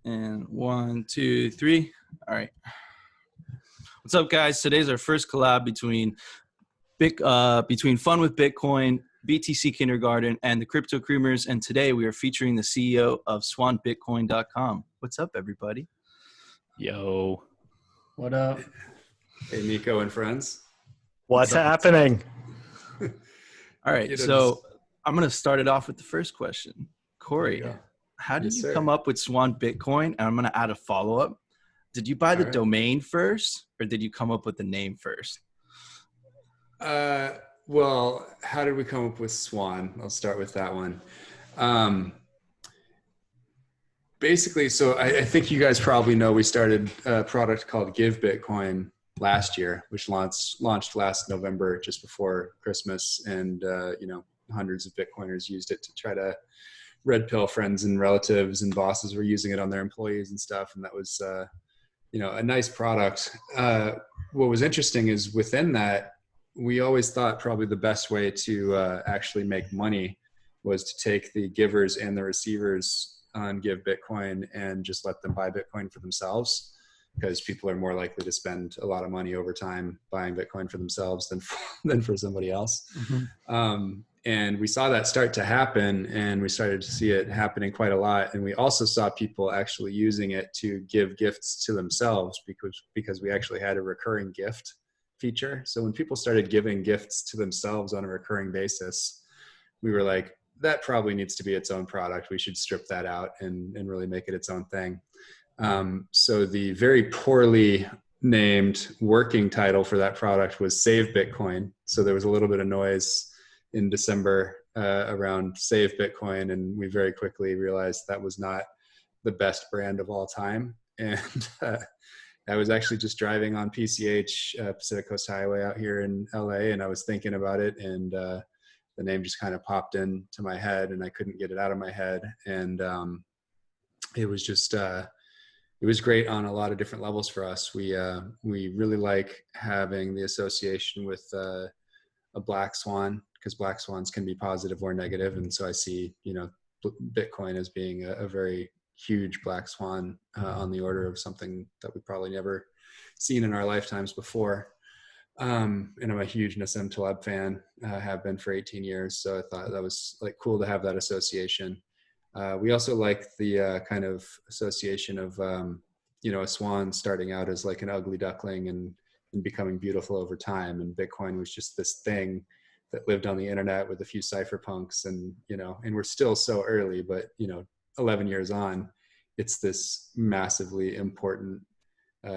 And 1, 2, 3. All right. What's up, guys? Today's our first collab between Fun with Bitcoin, BTC Kindergarten, and the CryptoKreamers. And today we are featuring the CEO of SwanBitcoin.com. What's up, everybody? Yo. What up? Hey, Nico and friends. What's happening? All right, so I'm going to start it off with the first question. Cory, how did you come up with Swan Bitcoin? And I'm going to add a follow-up. Did you buy the domain first, or did you come up with the name first? Well, how did we come up with Swan? I'll start with that one. Basically, so I think you guys probably know we started a product called Give Bitcoin last year, which launched last November, just before Christmas, and hundreds of Bitcoiners used it to try to red pill friends and relatives, and bosses were using it on their employees and stuff, and that was a nice product. What was interesting is within that, we always thought probably the best way to actually make money was to take the givers and the receivers on Give Bitcoin and just let them buy Bitcoin for themselves, because people are more likely to spend a lot of money over time buying Bitcoin for themselves than for somebody else. Mm-hmm. And we saw that start to happen, and we started to see it happening quite a lot. And we also saw people actually using it to give gifts to themselves, because we actually had a recurring gift feature. So when people started giving gifts to themselves on a recurring basis, we were like, that probably needs to be its own product. We should strip that out and really make it its own thing. So the very poorly named working title for that product was Save Bitcoin. So there was a little bit of noise in December around Save Bitcoin, and we very quickly realized that was not the best brand of all time. And I was actually just driving on PCH, Pacific Coast Highway out here in LA, and I was thinking about it, and the name just kind of popped into my head, and I couldn't get it out of my head. And it was just it was great on a lot of different levels for us. We really like having the association with a black swan, because black swans can be positive or negative. And so I see, Bitcoin as being a very huge black swan on the order of something that we probably never seen in our lifetimes before. And I'm a huge Nassim Taleb fan, have been for 18 years. So I thought that was cool to have that association. We also like the kind of association of, a swan starting out as like an ugly duckling and becoming beautiful over time. And Bitcoin was just this thing that lived on the internet with a few cypherpunks, and we're still so early, but 11 years on, it's this massively important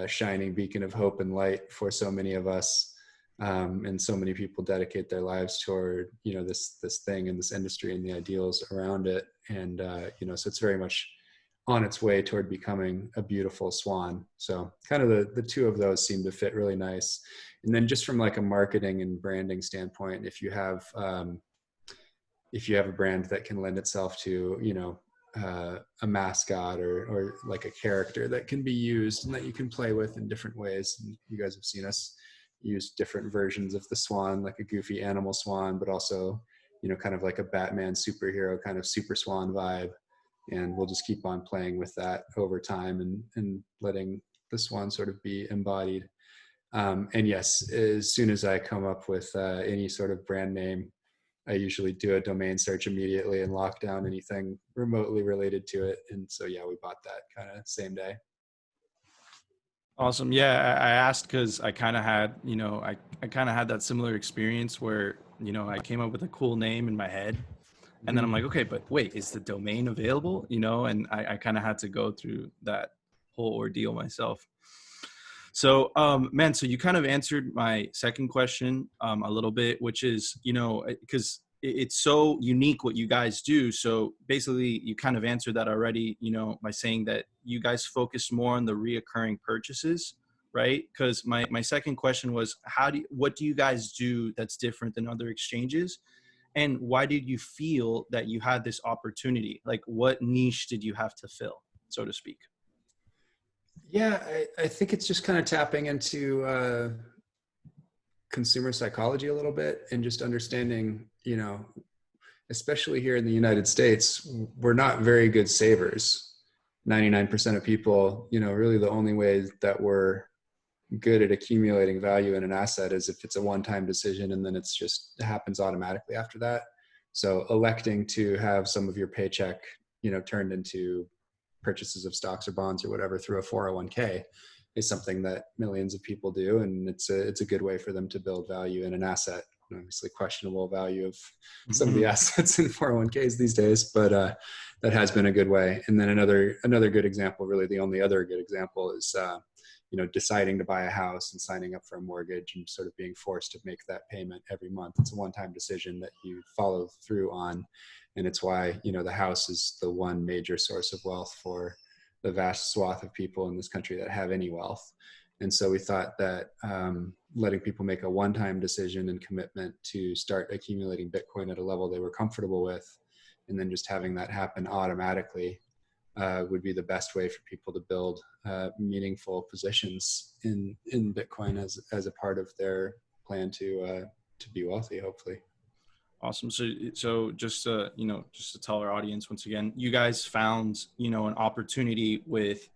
shining beacon of hope and light for so many of us. And so many people dedicate their lives toward, this thing and this industry and the ideals around it. And, so it's very much on its way toward becoming a beautiful swan. So kind of the two of those seem to fit really nice. And then just from like a marketing and branding standpoint, if you have a brand that can lend itself to, a mascot or like a character that can be used and that you can play with in different ways. And you guys have seen us use different versions of the swan, like a goofy animal swan, but also, kind of like a Batman superhero kind of super swan vibe. And we'll just keep on playing with that over time and letting the swan sort of be embodied. And yes, as soon as I come up with any sort of brand name, I usually do a domain search immediately and lock down anything remotely related to it. And so, yeah, we bought that kind of same day. Awesome. Yeah, I asked because I kind of had, I kind of had that similar experience where, I came up with a cool name in my head. And then I'm like, okay, but wait, is the domain available? And I kind of had to go through that whole ordeal myself. So, so you kind of answered my second question a little bit, which is, because it's so unique what you guys do. So basically you kind of answered that already, by saying that you guys focus more on the reoccurring purchases, right? Because my second question was, what do you guys do that's different than other exchanges? And why did you feel that you had this opportunity? Like, what niche did you have to fill, so to speak? Yeah, I think it's just kind of tapping into consumer psychology a little bit, and just understanding, especially here in the United States, we're not very good savers. 99% of people, really the only way that we're good at accumulating value in an asset is if it's a one-time decision and then it happens automatically after that. So electing to have some of your paycheck, turned into purchases of stocks or bonds or whatever through a 401k is something that millions of people do. And it's a good way for them to build value in an asset. Obviously questionable value of some of the assets in 401ks these days, but that has been a good way. And then another good example, really the only other good example is, deciding to buy a house and signing up for a mortgage and sort of being forced to make that payment every month. It's a one-time decision that you follow through on. And it's why, the house is the one major source of wealth for the vast swath of people in this country that have any wealth. And so we thought that letting people make a one-time decision and commitment to start accumulating Bitcoin at a level they were comfortable with, and then just having that happen automatically would be the best way for people to build meaningful positions in Bitcoin as a part of their plan to be wealthy, hopefully. Awesome. So just to tell our audience once again, you guys found, an opportunity with,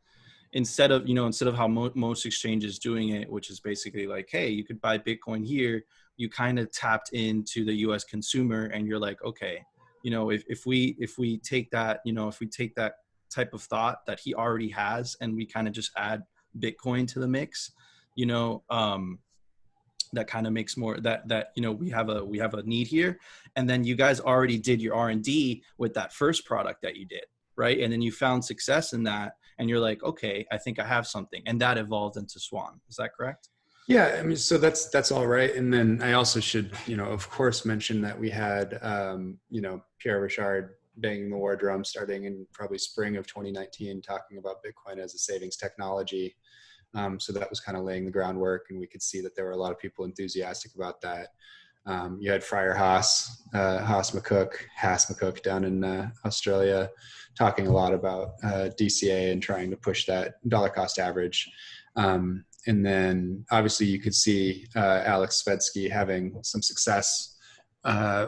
instead of how most exchanges doing it, which is basically like, hey, you could buy Bitcoin here, you kind of tapped into the US consumer and you're like, okay, if we take that, if we take that type of thought that he already has and we kind of just add Bitcoin to the mix, that kind of makes more that we have a need here. And then you guys already did your R&D with that first product that you did, right? And then you found success in that and you're like, okay, I think I have something, and that evolved into Swann. Is that correct? Yeah, I mean, so that's all right. And then I also should, of course, mention that we had, Pierre Richard banging the war drum starting in probably spring of 2019, talking about Bitcoin as a savings technology. So that was kind of laying the groundwork, and we could see that there were a lot of people enthusiastic about that. You had Friar Haas McCook down in Australia, talking a lot about DCA and trying to push that dollar cost average. And then obviously you could see Alex Svetsky having some success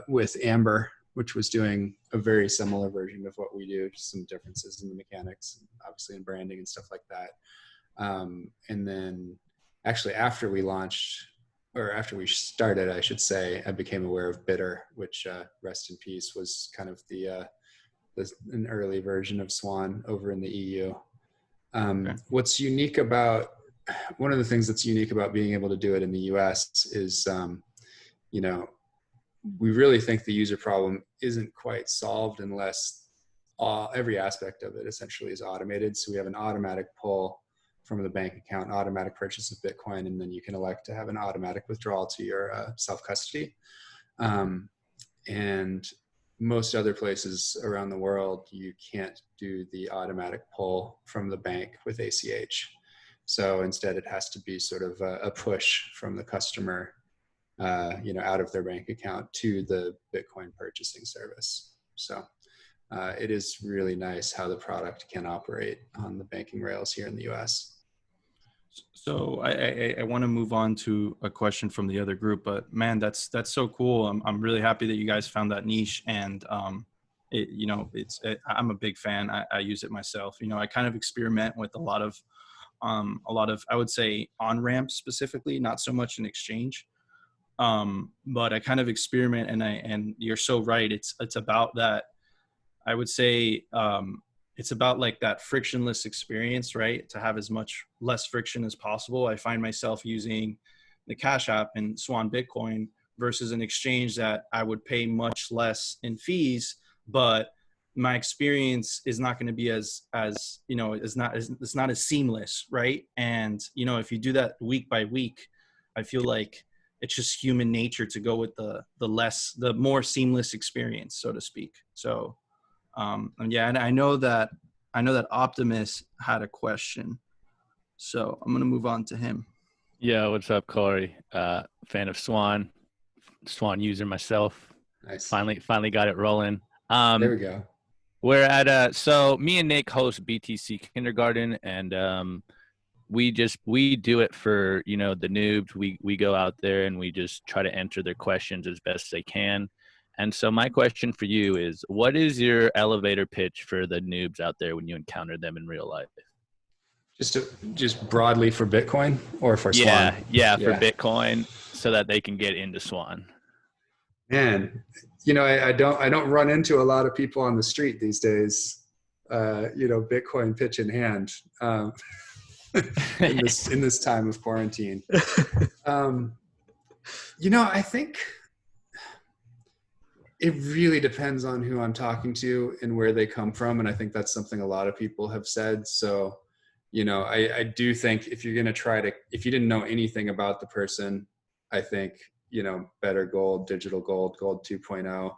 with Amber, which was doing a very similar version of what we do, just some differences in the mechanics, obviously in branding and stuff like that. And then actually after we started, I should say, I became aware of Bitter, which rest in peace was kind of an early version of Swann over in the EU. Okay. One of the things that's unique about being able to do it in the US is, we really think the user problem isn't quite solved unless every aspect of it essentially is automated. So we have an automatic pull from the bank account, automatic purchase of Bitcoin, and then you can elect to have an automatic withdrawal to your self-custody. And most other places around the world, you can't do the automatic pull from the bank with ACH. So instead, it has to be sort of a push from the customer, out of their bank account to the Bitcoin purchasing service. So it is really nice how the product can operate on the banking rails here in the US. So I want to move on to a question from the other group, but man, that's so cool. I'm really happy that you guys found that niche, and I'm a big fan. I use it myself. I kind of experiment with a lot of I would say on-ramps specifically, not so much an exchange, but I kind of experiment, and you're so right. It's about that. I would say it's about like that frictionless experience, right? To have as much less friction as possible. I find myself using the Cash App and Swan Bitcoin versus an exchange that I would pay much less in fees, but my experience is not going to be it's not as seamless, right? And if you do that week by week, I feel like it's just human nature to go with the more seamless experience, so to speak. So and I know that Optimus had a question, so I'm gonna move on to him. Yeah, what's up, Cory? Fan of Swan user myself. Nice. Finally got it rolling. There we go. We're at so me and Nick host BTC Kindergarten, and we do it for the noobs. We go out there and we just try to answer their questions as best they can. And so my question for you is, what is your elevator pitch for the noobs out there when you encounter them in real life? Just broadly for Bitcoin or for Swan? Yeah, for Bitcoin, so that they can get into Swan. Man, I don't run into a lot of people on the street these days. Bitcoin pitch in hand in this time of quarantine. I think it really depends on who I'm talking to and where they come from, and I think that's something a lot of people have said. So, I do think if you're going to if you didn't know anything about the person, I think, better gold, digital gold 2.0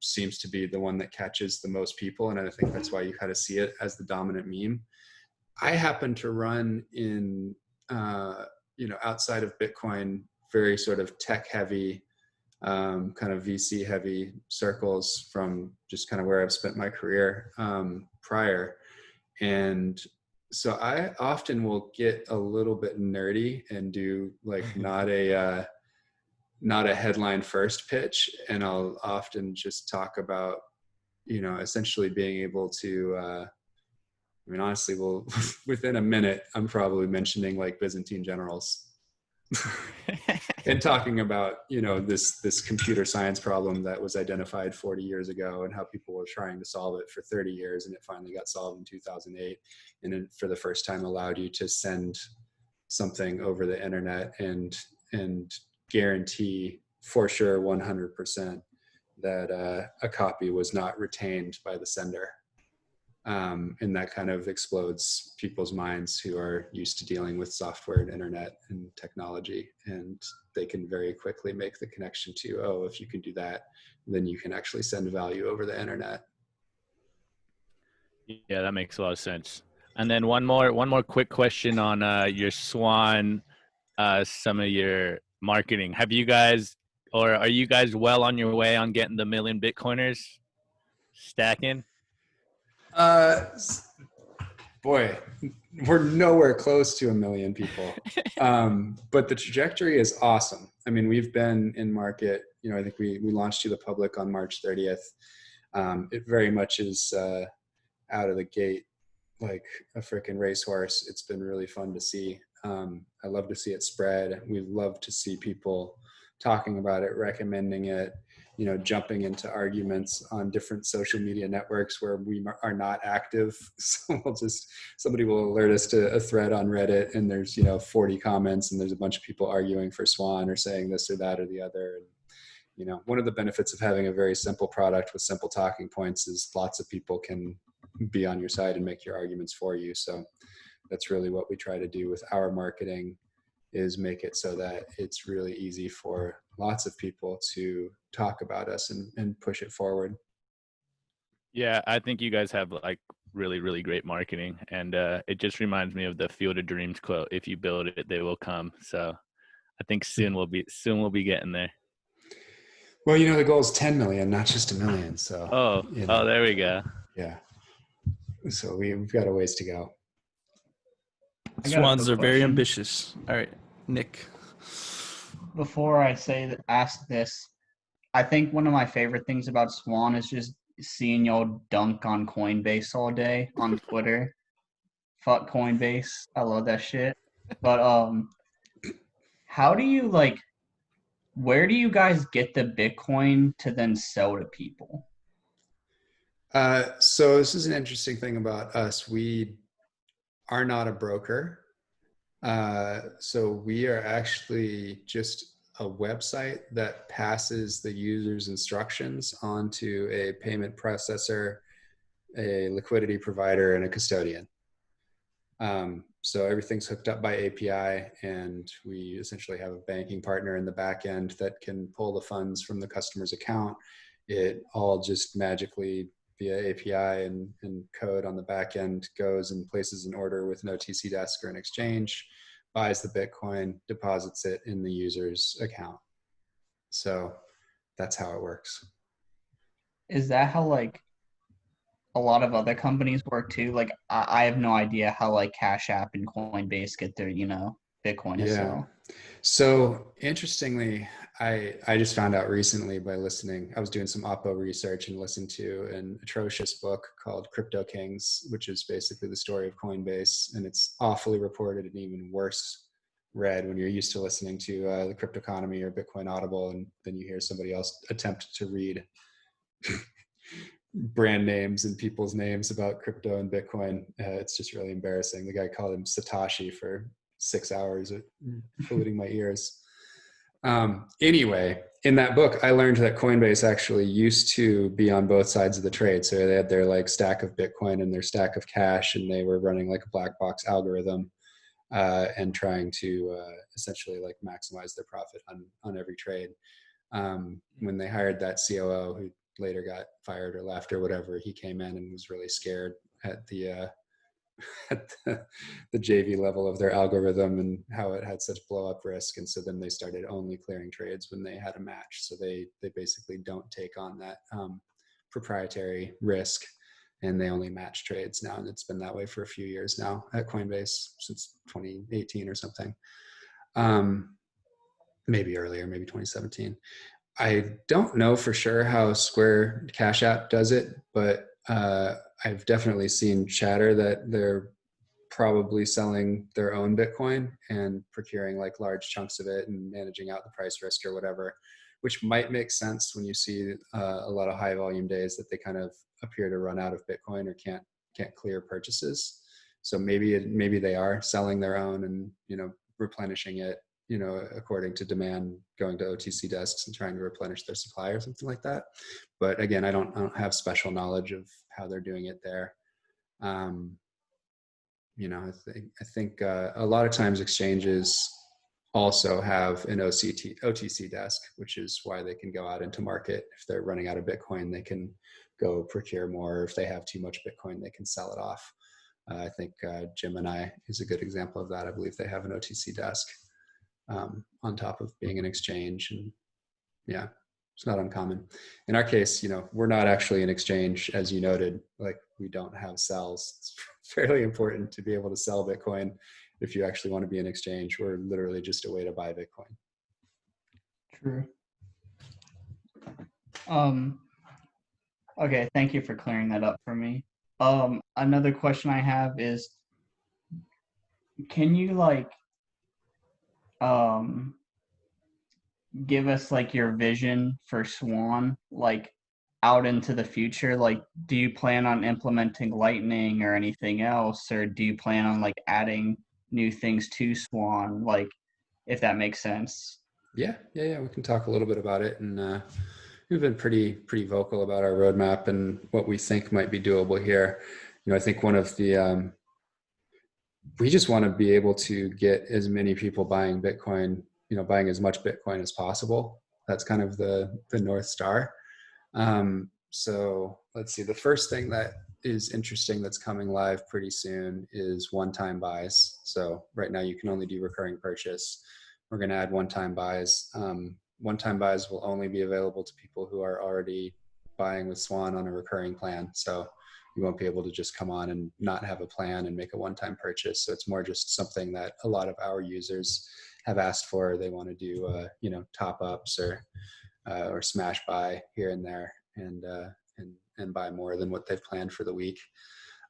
seems to be the one that catches the most people. And I think that's why you kind of see it as the dominant meme. I happen to run in, outside of Bitcoin, very sort of tech heavy, kind of VC heavy circles from just kind of where I've spent my career prior. And so I often will get a little bit nerdy and do like not a headline first pitch. And I'll often just talk about, essentially being able to, honestly, within a minute, I'm probably mentioning like Byzantine generals and talking about, this computer science problem that was identified 40 years ago and how people were trying to solve it for 30 years. And it finally got solved in 2008. And it, for the first time, allowed you to send something over the internet and guarantee for sure 100% that a copy was not retained by the sender. And that kind of explodes people's minds who are used to dealing with software and internet and technology. And they can very quickly make the connection to, oh, if you can do that, then you can actually send value over the internet. Yeah, that makes a lot of sense. And then one more quick question on your Swan, some of your marketing. Have you guys, or are you guys well on your way on getting the 1 million Bitcoiners stacking? Boy, we're nowhere close to 1 million people. But the trajectory is awesome. I mean, we've been in market, I think we launched to the public on March 30th. It very much is out of the gate like a freaking racehorse. It's been really fun to see. I love to see it spread. We love to see people talking about it, recommending it, jumping into arguments on different social media networks where we are not active. So somebody will alert us to a thread on Reddit and there's, 40 comments and there's a bunch of people arguing for Swan or saying this or that or the other. And, one of the benefits of having a very simple product with simple talking points is lots of people can be on your side and make your arguments for you. So that's really what we try to do with our marketing, is make it so that it's really easy for lots of people to talk about us and push it forward. Yeah, I think you guys have like really, really great marketing. And it just reminds me of the Field of Dreams quote, if you build it, they will come. So I think soon we'll be getting there. Well, the goal is 10 million, not just 1 million. So there we go. Yeah. So we've got a ways to go. Swans are very ambitious. All right, Nick. Before I ask this, I think one of my favorite things about Swan is just seeing y'all dunk on Coinbase all day on Twitter. Fuck Coinbase. I love that shit. But how do you where do you guys get the Bitcoin to then sell to people? So this is an interesting thing about us. We are not a broker. So we are actually just a website that passes the user's instructions onto a payment processor, a liquidity provider, and a custodian. So everything's hooked up by API, and we essentially have a banking partner in the back end that can pull the funds from the customer's account. It all just magically via API and code on the back end goes and places an order with no TC desk or an exchange, buys the Bitcoin, deposits it in the user's account. So that's how it works. Is that how a lot of other companies work too? Like I have no idea how Cash App and Coinbase get their, Bitcoin to sell. So interestingly, I just found out recently by listening. I was doing some Oppo research and listened to an atrocious book called CryptoKings, which is basically the story of Coinbase, and it's awfully reported and even worse read when you're used to listening to the Crypto Economy or Bitcoin Audible, and then you hear somebody else attempt to read brand names and people's names about crypto and Bitcoin. It's just really embarrassing. The guy called him Satoshi for 6 hours, polluting my ears. Anyway, in that book, I learned that Coinbase actually used to be on both sides of the trade. So they had their like stack of Bitcoin and their stack of cash, and they were running like a black box algorithm and trying to essentially like maximize their profit on every trade. When they hired that COO who later got fired or left or whatever, he came in and was really scared at the at the JV level of their algorithm and how it had such blow up risk. And so then they started only clearing trades when they had a match. So they basically don't take on that proprietary risk, and they only match trades now. And it's been that way for a few years now at Coinbase, since 2018 or something. Maybe earlier, maybe 2017. I don't know for sure how Square Cash App does it, but I've definitely seen chatter that they're probably selling their own Bitcoin and procuring like large chunks of it and managing out the price risk or whatever, which might make sense when you see a lot of high volume days that they kind of appear to run out of Bitcoin or can't clear purchases. So maybe they are selling their own and, you know, replenishing it, you know, according to demand, going to OTC desks and trying to replenish their supply or something like that. But again, I don't have special knowledge of how they're doing it there. You know, I think a lot of times exchanges also have an OTC desk, which is why they can go out into market. If they're running out of Bitcoin, they can go procure more. If they have too much Bitcoin, they can sell it off. I think Gemini is a good example of that. I believe they have an OTC desk on top of being an exchange. And yeah, it's not uncommon. In our case, you know, we're not actually an exchange, as you noted, like we don't have cells. It's fairly important to be able to sell Bitcoin. If you actually want to be an exchange, we're literally just a way to buy Bitcoin. True. Okay, thank you for clearing that up for me. Another question I have is, can you like give us like your vision for Swann, like out into the future? Like, do you plan on implementing Lightning or anything else, or do you plan on like adding new things to Swann? Like, if that makes sense. Yeah. We can talk a little bit about it, and we've been pretty vocal about our roadmap and what we think might be doable here. You know, I think one of the we just want to be able to get as many people buying Bitcoin, you know, buying as much Bitcoin as possible. That's kind of the North Star. So let's see. The first thing that is interesting that's coming live pretty soon is one-time buys. So right now you can only do recurring purchase. We're going to add one-time buys. One-time buys will only be available to people who are already buying with Swann on a recurring plan. So you won't be able to just come on and not have a plan and make a one-time purchase. So it's more just something that a lot of our users have asked for. They want to do, you know, top ups or smash buy here and there, and buy more than what they've planned for the week.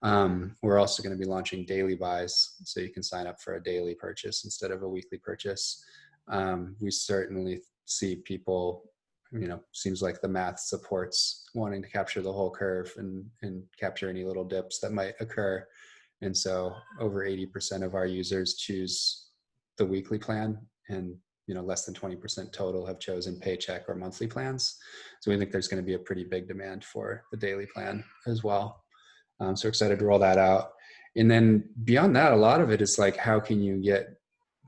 We're also going to be launching daily buys, so you can sign up for a daily purchase instead of a weekly purchase. We certainly see people, you know, seems like the math supports wanting to capture the whole curve and capture any little dips that might occur. And so over 80% of our users choose the weekly plan, and, you know, less than 20% total have chosen paycheck or monthly plans. So we think there's going to be a pretty big demand for the daily plan as well. So excited to roll that out. And then beyond that, a lot of it is like, how can you get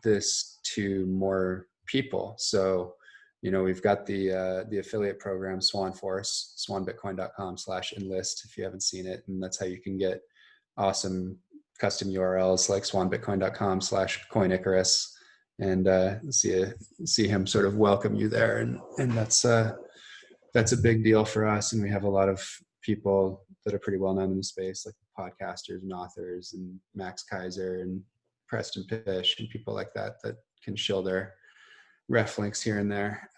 this to more people? So, you know, we've got the affiliate program, Swan Force, swanbitcoin.com/enlist, if you haven't seen it. And that's how you can get awesome custom URLs like swanbitcoin.com/coinicarus, and see him sort of welcome you there. And that's a big deal for us. And we have a lot of people that are pretty well known in the space, like podcasters and authors and Max Kaiser and Preston Pish and people like that, that can shill their ref links here and there.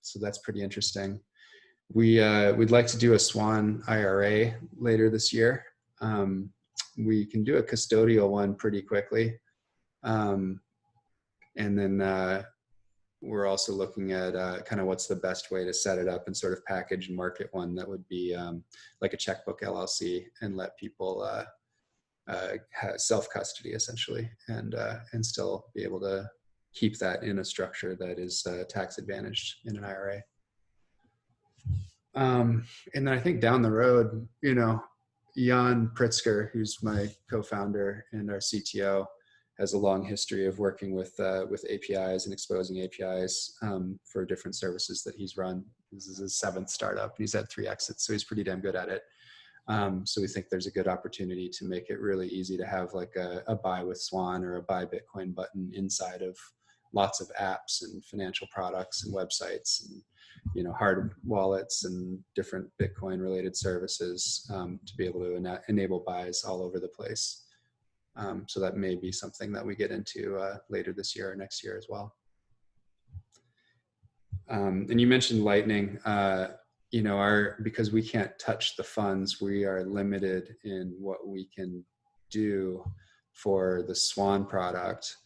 So that's pretty interesting. We'd like to do a Swan IRA later this year. We can do a custodial one pretty quickly. And then we're also looking at kind of what's the best way to set it up and sort of package and market one that would be like a checkbook LLC and let people self-custody essentially, and still be able to keep that in a structure that is tax advantaged in an IRA. And then I think down the road, you know, Jan Pritzker, who's my co-founder and our CTO, has a long history of working with APIs and exposing APIs for different services that he's run. This is his 7th startup, and he's had 3 exits, so he's pretty damn good at it. So we think there's a good opportunity to make it really easy to have like a buy with Swan or a buy Bitcoin button inside of lots of apps and financial products and websites and, you know, hard wallets and different Bitcoin related services to be able to enable buys all over the place. So that may be something that we get into later this year or next year as well. And you mentioned Lightning. You know, because we can't touch the funds, we are limited in what we can do for the Swan product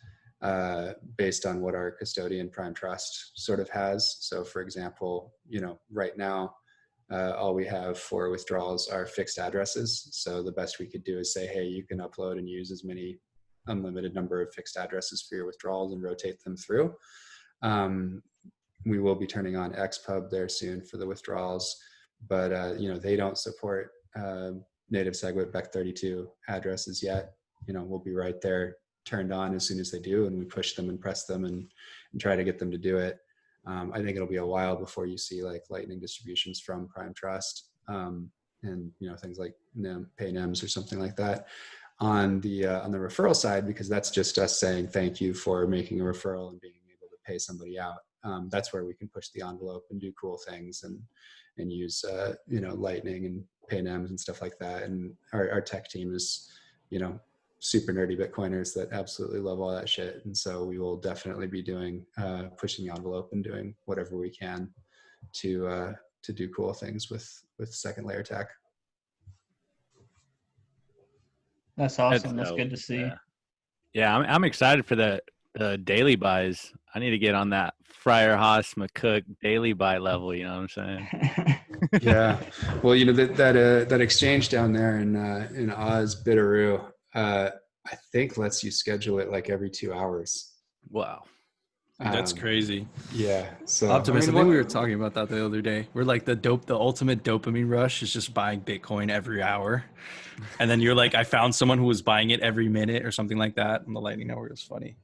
based on what our custodian Prime Trust sort of has. So for example, you know, right now, all we have for withdrawals are fixed addresses. So the best we could do is say, hey, you can upload and use as many unlimited number of fixed addresses for your withdrawals and rotate them through. We will be turning on XPub there soon for the withdrawals, but you know, they don't support native SegWit Bec32 addresses yet. You know, we'll be right there turned on as soon as they do, and we push them and press them and try to get them to do it. I think it'll be a while before you see like Lightning distributions from Prime Trust and, you know, things like pay NEMs or something like that. On the referral side, because that's just us saying thank you for making a referral and being able to pay somebody out. That's where we can push the envelope and do cool things and use you know, Lightning and pay NEMs and stuff like that. And our tech team is, you know, super nerdy Bitcoiners that absolutely love all that shit. And so we will definitely be doing pushing the envelope and doing whatever we can to do cool things with second layer tech. That's awesome. That's good to see. Yeah, I'm excited for the daily buys. I need to get on that Friar Haas McCook daily buy level. You know what I'm saying? Yeah. Well, you know, that exchange down there in Oz Bitteroo, I think lets you schedule it like every 2 hours. Wow. That's crazy. Yeah. So Optimus, I think we were talking about that the other day. We're like the ultimate dopamine rush is just buying Bitcoin every hour. And then you're like, I found someone who was buying it every minute or something like that on the Lightning Network. It was funny.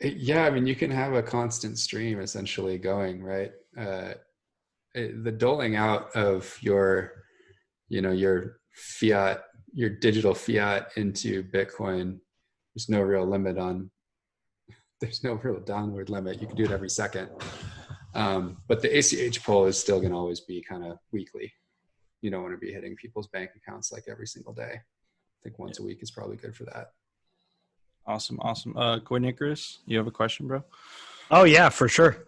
Yeah, I mean, you can have a constant stream essentially going, right? The doling out of your, you know, your fiat, your digital fiat into Bitcoin, there's no real downward limit. You can do it every second. But the ACH pull is still going to always be kind of weekly. You don't want to be hitting people's bank accounts like every single day. I think once a week is probably good for that. Awesome. Cory Klippsten, you have a question, bro? Oh yeah, for sure.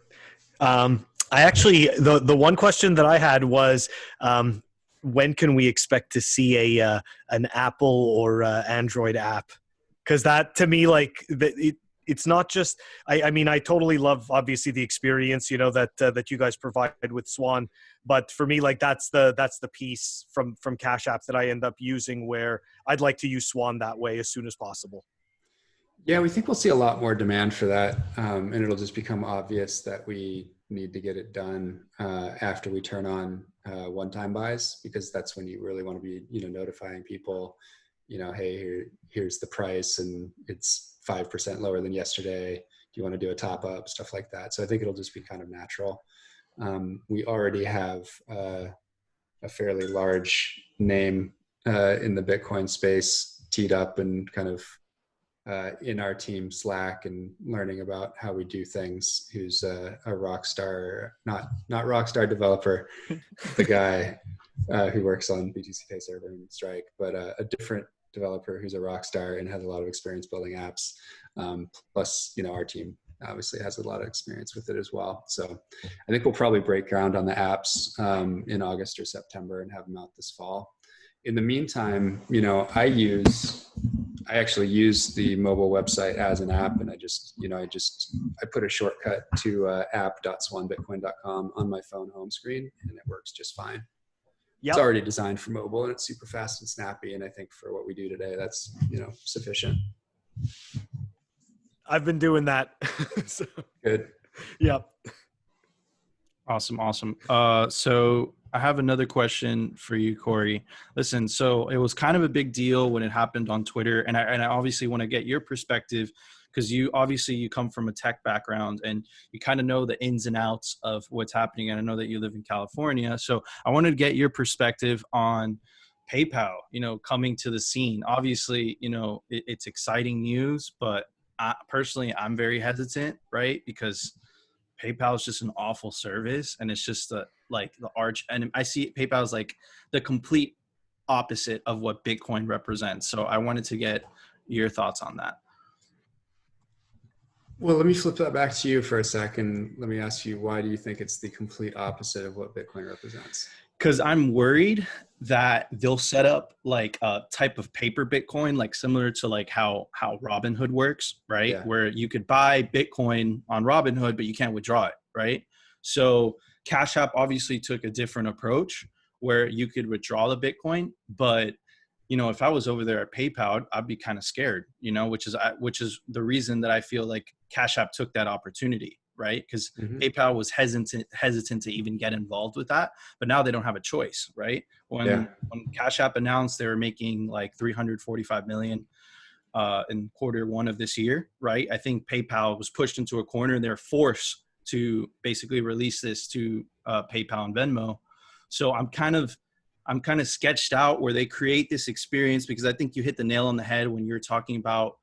I actually, the one question that I had was, when can we expect to see an Apple or Android app? Because that, to me, like it's not just. I mean, I totally love obviously the experience, you know, that you guys provide with Swan. But for me, like that's the piece from Cash App that I end up using, where I'd like to use Swan that way as soon as possible. Yeah, we think we'll see a lot more demand for that, and it'll just become obvious that we need to get it done after we turn on one-time buys, because that's when you really want to be, you know, notifying people, you know, hey, here's the price, and it's 5% lower than yesterday. Do you want to do a top up? Stuff like that. So I think it'll just be kind of natural. We already have a fairly large name in the Bitcoin space teed up and kind of in our team Slack and learning about how we do things, who's a rock star, not rock star developer, the guy who works on BTC Pay Server and Strike, but a different developer who's a rock star and has a lot of experience building apps. Plus, you know, our team obviously has a lot of experience with it as well. So I think we'll probably break ground on the apps in August or September and have them out this fall. In the meantime, I actually use the mobile website as an app, and I put a shortcut to app.swanbitcoin.com on my phone home screen, and it works just fine. Yep. It's already designed for mobile, and it's super fast and snappy. And I think for what we do today, that's sufficient. I've been doing that. So, Good. yep. Awesome. So I have another question for you, Cory. Listen, so it was kind of a big deal when it happened on Twitter, and I obviously want to get your perspective, because you come from a tech background and you kind of know the ins and outs of what's happening. And I know that you live in California. So I wanted to get your perspective on PayPal, coming to the scene. Obviously, it's exciting news, but personally, I'm very hesitant, right? Because PayPal is just an awful service, and it's just the arch. And I see PayPal as like the complete opposite of what Bitcoin represents. So I wanted to get your thoughts on that. Well, let me flip that back to you for a second. Let me ask you, why do you think it's the complete opposite of what Bitcoin represents? Because I'm worried that they'll set up like a type of paper Bitcoin, like similar to like how Robinhood works, right? Yeah. Where you could buy Bitcoin on Robinhood, but you can't withdraw it, right? So Cash App obviously took a different approach where you could withdraw the Bitcoin, but if I was over there at PayPal, I'd be kind of scared, which is the reason that I feel like Cash App took that opportunity, right? Because PayPal was hesitant to even get involved with that, but now they don't have a choice, right? When Cash App announced they were making like 345 million in Q1 of this year, right? I think PayPal was pushed into a corner, and they're forced to basically release this to PayPal and Venmo. So I'm kind of sketched out where they create this experience, because I think you hit the nail on the head when you're talking about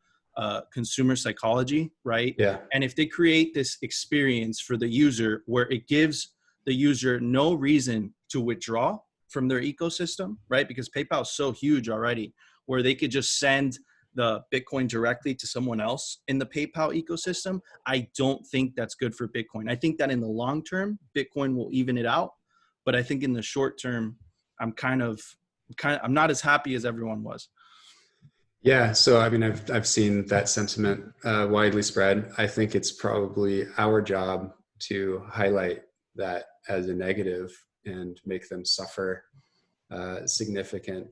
consumer psychology, right? Yeah. And if they create this experience for the user where it gives the user no reason to withdraw from their ecosystem, right? Because PayPal is so huge already, where they could just send the Bitcoin directly to someone else in the PayPal ecosystem. I don't think that's good for Bitcoin. I think that in the long term, Bitcoin will even it out. But I think in the short term, I'm not as happy as everyone was. Yeah. So, I mean, I've seen that sentiment widely spread. I think it's probably our job to highlight that as a negative and make them suffer significant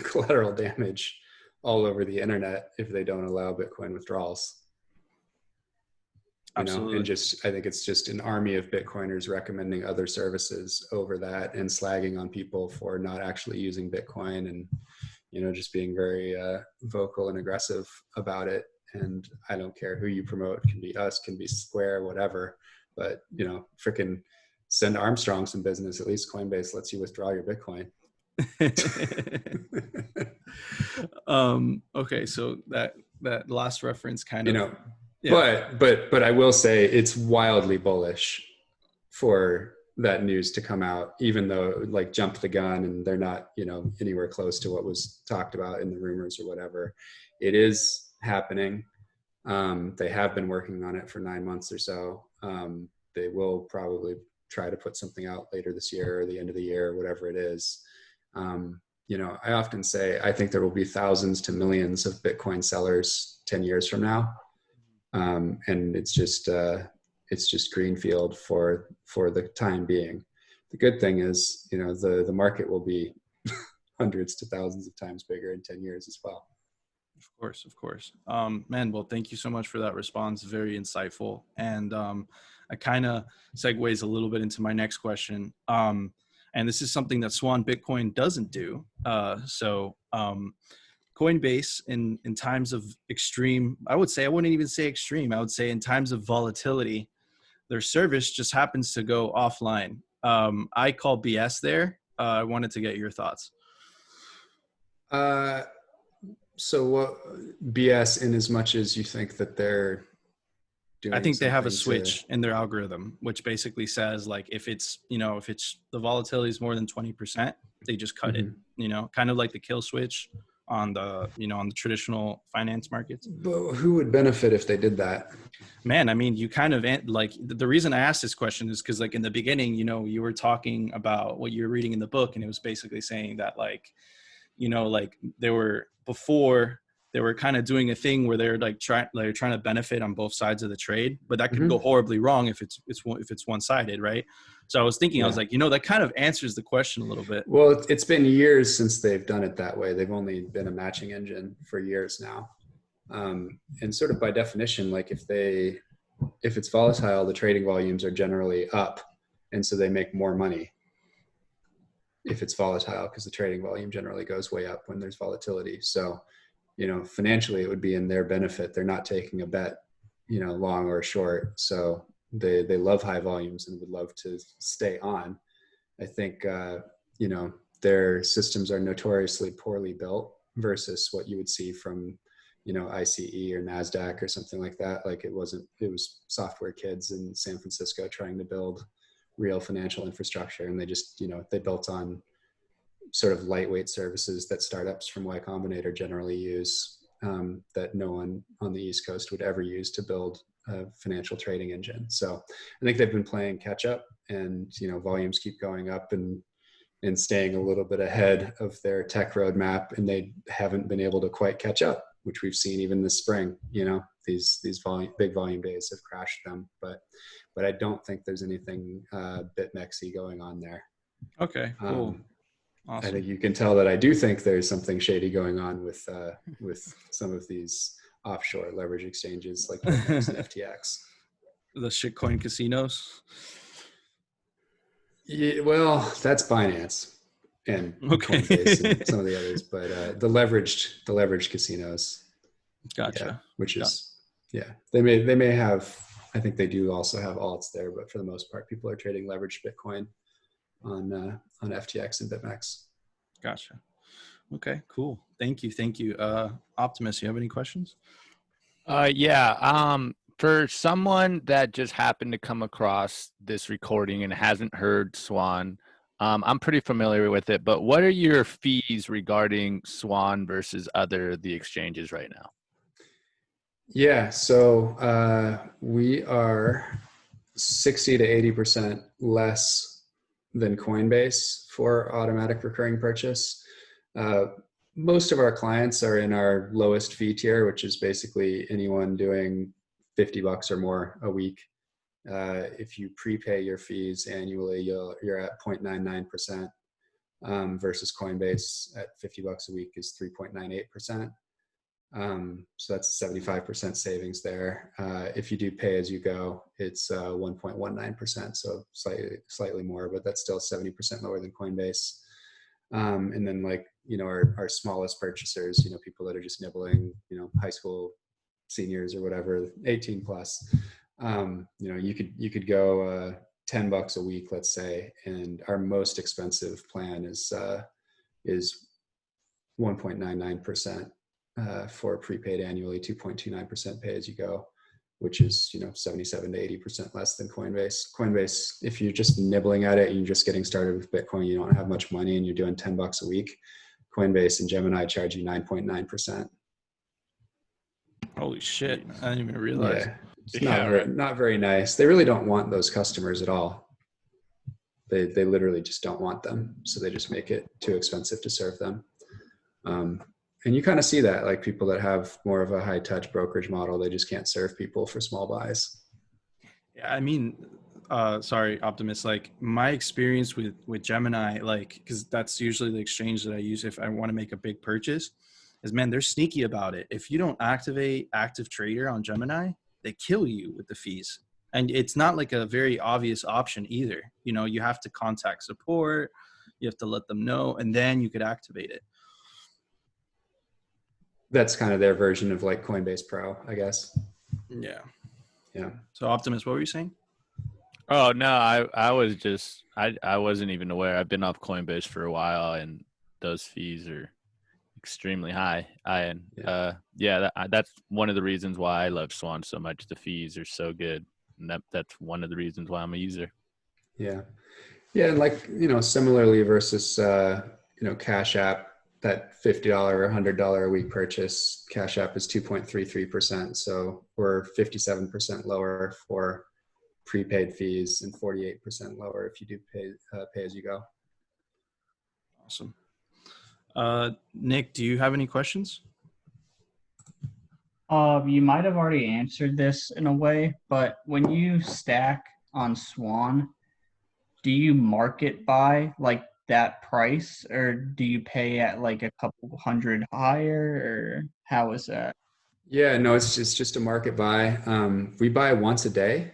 collateral damage all over the internet if they don't allow Bitcoin withdrawals. Absolutely. And I think it's just an army of Bitcoiners recommending other services over that, and slagging on people for not actually using Bitcoin, and just being very vocal and aggressive about it. And I don't care who you promote. It can be us, can be Square, whatever. But freaking send Armstrong some business. At least Coinbase lets you withdraw your Bitcoin. Okay, so that last reference kind of yeah. But I will say it's wildly bullish for that news to come out, even though like jumped the gun and they're not anywhere close to what was talked about in the rumors or whatever. It is happening. They have been working on it for 9 months or so. They will probably try to put something out later this year or the end of the year, whatever it is. I often say I think there will be thousands to millions of Bitcoin sellers 10 years from now. And it's just greenfield for the time being. The good thing is, the market will be hundreds to thousands of times bigger in 10 years as well. Of course. Man, well, thank you so much for that response. Very insightful. And I kind of segues a little bit into my next question. And this is something that Swan Bitcoin doesn't do. Coinbase in times of extreme, I wouldn't even say extreme. I would say in times of volatility, their service just happens to go offline. I call BS there. I wanted to get your thoughts. So what BS in as much as you think that they're doing? I think they have a switch in their algorithm, which basically says like, if it's the volatility is more than 20%, they just cut it, kind of like the kill switch on the, you know, on the traditional finance markets. But who would benefit if they did that? Man, I mean, you kind of like the reason I asked this question is because like in the beginning, you know, you were talking about what you're reading in the book, and it was basically saying that like, you know, like they were kind of doing a thing where they're trying to benefit on both sides of the trade, but that could go horribly wrong if it's one-sided, right? So I was thinking, I was like, you know, that kind of answers the question a little bit. Well, it's been years since they've done it that way. They've only been a matching engine for years now. And sort of by definition, like if it's volatile, the trading volumes are generally up. And so they make more money if it's volatile, because the trading volume generally goes way up when there's volatility. So, you know, financially it would be in their benefit. They're not taking a bet, you know, long or short. So they love high volumes and would love to stay on. I think, you know, their systems are notoriously poorly built versus what you would see from, you know, ICE or NASDAQ or something like that. Like it was software kids in San Francisco trying to build real financial infrastructure. And they just, you know, they built on sort of lightweight services that startups from Y Combinator generally use, that no one on the East Coast would ever use to build a financial trading engine. So I think they've been playing catch up, and, you know, volumes keep going up and staying a little bit ahead of their tech roadmap, and they haven't been able to quite catch up, which we've seen even this spring. You know, these big volume days have crashed them, but I don't think there's anything BitMEXy going on there. Okay, cool. Awesome. I think you can tell that I do think there's something shady going on with some of these offshore leverage exchanges like BitMEX and FTX. The shitcoin casinos. Yeah, well, that's Binance and Coinbase and some of the others, but the leveraged casinos. Gotcha. Yeah, which is they may have. I think they do also have alts there, but for the most part, people are trading leveraged Bitcoin on FTX and BitMEX. Gotcha. Okay, cool. Thank you. Optimus, you have any questions? For someone that just happened to come across this recording and hasn't heard Swann, I'm pretty familiar with it, but what are your fees regarding Swann versus the exchanges right now? Yeah, so we are 60 to 80% less than Coinbase for automatic recurring purchase. Most of our clients are in our lowest fee tier, which is basically anyone doing $50 or more a week. If you prepay your fees annually, you're at 0.99%, versus Coinbase at $50 a week is 3.98%. So that's 75% savings there. If you do pay as you go, it's 1.19%, so slightly more, but that's still 70% lower than Coinbase. And then, like, you know, our smallest purchasers, you know, people that are just nibbling, you know, high school seniors or whatever, 18 plus, you know, you could go $10 a week, let's say, and our most expensive plan is 1.99%. For prepaid annually, 2.29% pay as you go, which is, you know, 77 to 80% less than Coinbase. Coinbase, if you're just nibbling at it and you're just getting started with Bitcoin, you don't have much money and you're doing $10 a week, Coinbase and Gemini charge you 9.9%. Holy shit. I didn't even realize. Yeah, it's not very nice. They really don't want those customers at all. They literally just don't want them. So they just make it too expensive to serve them. And you kind of see that, like, people that have more of a high touch brokerage model, they just can't serve people for small buys. Yeah, I mean, sorry, Optimus, like my experience with Gemini, like, because that's usually the exchange that I use if I want to make a big purchase, is, man, they're sneaky about it. If you don't activate active trader on Gemini, they kill you with the fees. And it's not like a very obvious option either. You know, you have to contact support, you have to let them know, and then you could activate it. That's kind of their version of like Coinbase Pro, I guess. Yeah. Yeah. So Optimus, what were you saying? Oh, no, I was just, I wasn't even aware. I've been off Coinbase for a while, and those fees are extremely high. That's one of the reasons why I love Swann so much. The fees are so good. And that's one of the reasons why I'm a user. Yeah. Yeah. And, like, you know, similarly versus, you know, Cash App, that $50 or $100 a week purchase, Cash App is 2.33%. So we're 57% lower for prepaid fees and 48% lower if you do pay as you go. Awesome. Nick, do you have any questions? You might have already answered this in a way, but when you stack on Swan, do you market buy like that price, or do you pay at like a couple hundred higher, or how is that? Yeah, no, it's just a market buy. We buy once a day,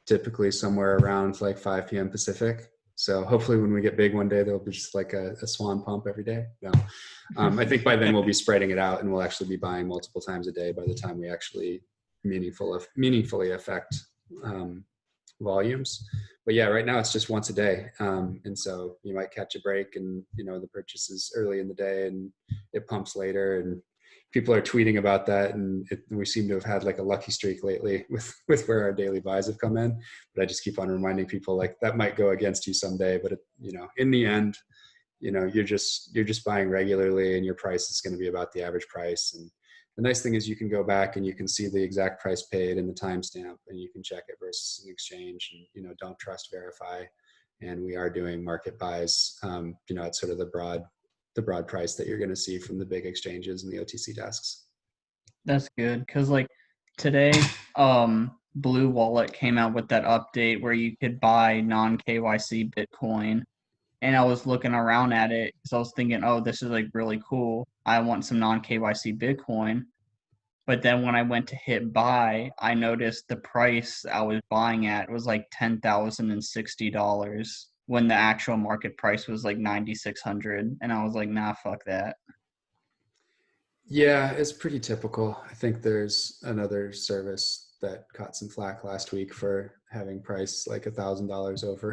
typically somewhere around like 5 p.m. Pacific. So hopefully when we get big one day, there'll be just like a Swan pump every day. No, I think by then we'll be spreading it out and we'll actually be buying multiple times a day by the time we actually meaningfully affect volumes. But yeah, right now it's just once a day. And so you might catch a break and, the purchase is early in the day and it pumps later, and people are tweeting about that. And we seem to have had like a lucky streak lately with where our daily buys have come in. But I just keep on reminding people like that might go against you someday. But in the end, you're just buying regularly and your price is going to be about the average price. And the nice thing is you can go back and you can see the exact price paid and the timestamp, and you can check it versus an exchange, and, don't trust verify. And we are doing market buys, at sort of the broad price that you're going to see from the big exchanges and the OTC desks. That's good, because like today, Blue Wallet came out with that update where you could buy non-KYC Bitcoin. And I was looking around at it because I was thinking, oh, this is like really cool. I want some non-KYC Bitcoin. But then when I went to hit buy, I noticed the price I was buying at was like $10,060 when the actual market price was like $9,600. And I was like, nah, fuck that. Yeah, it's pretty typical. I think there's another service that caught some flack last week for having price like $1,000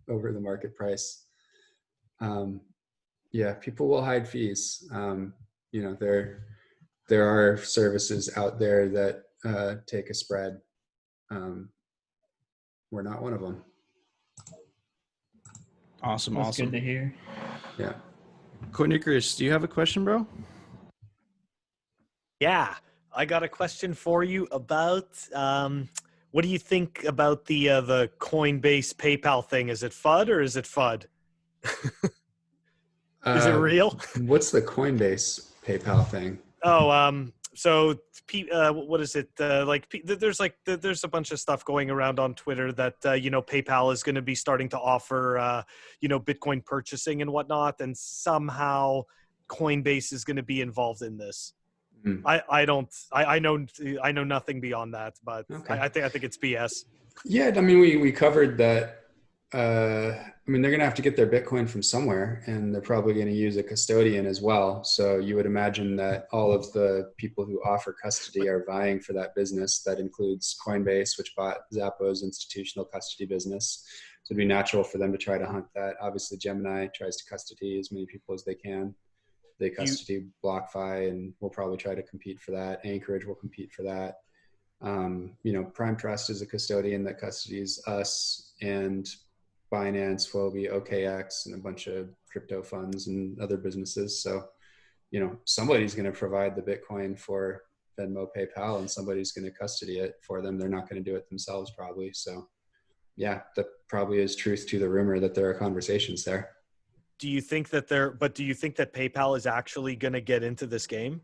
over the market price. Yeah, people will hide fees. There are services out there that take a spread. We're not one of them. Awesome. That's good to hear. Yeah. Cornicus, do you have a question, bro? Yeah, I got a question for you about what do you think about the Coinbase PayPal thing? Is it FUD or is it FUD? Is it real? What's the Coinbase PayPal thing? Oh, so what is it? There's a bunch of stuff going around on Twitter that PayPal is going to be starting to offer Bitcoin purchasing and whatnot, and somehow Coinbase is going to be involved in this. I know nothing beyond that, but okay. I think it's BS. Yeah, I mean we covered that. I mean, they're going to have to get their Bitcoin from somewhere, and they're probably going to use a custodian as well. So you would imagine that all of the people who offer custody are vying for that business. That includes Coinbase, which bought Zappo's institutional custody business. So it'd be natural for them to try to hunt that. Obviously, Gemini tries to custody as many people as they can. They custody BlockFi, and we'll probably try to compete for that. Anchorage will compete for that. Prime Trust is a custodian that custodies us, and Binance, Fobi, OKX, and a bunch of crypto funds and other businesses. So, somebody's going to provide the Bitcoin for Venmo, PayPal, and somebody's going to custody it for them. They're not going to do it themselves, probably. So, yeah, that probably is truth to the rumor that there are conversations there. Do you think that PayPal is actually going to get into this game?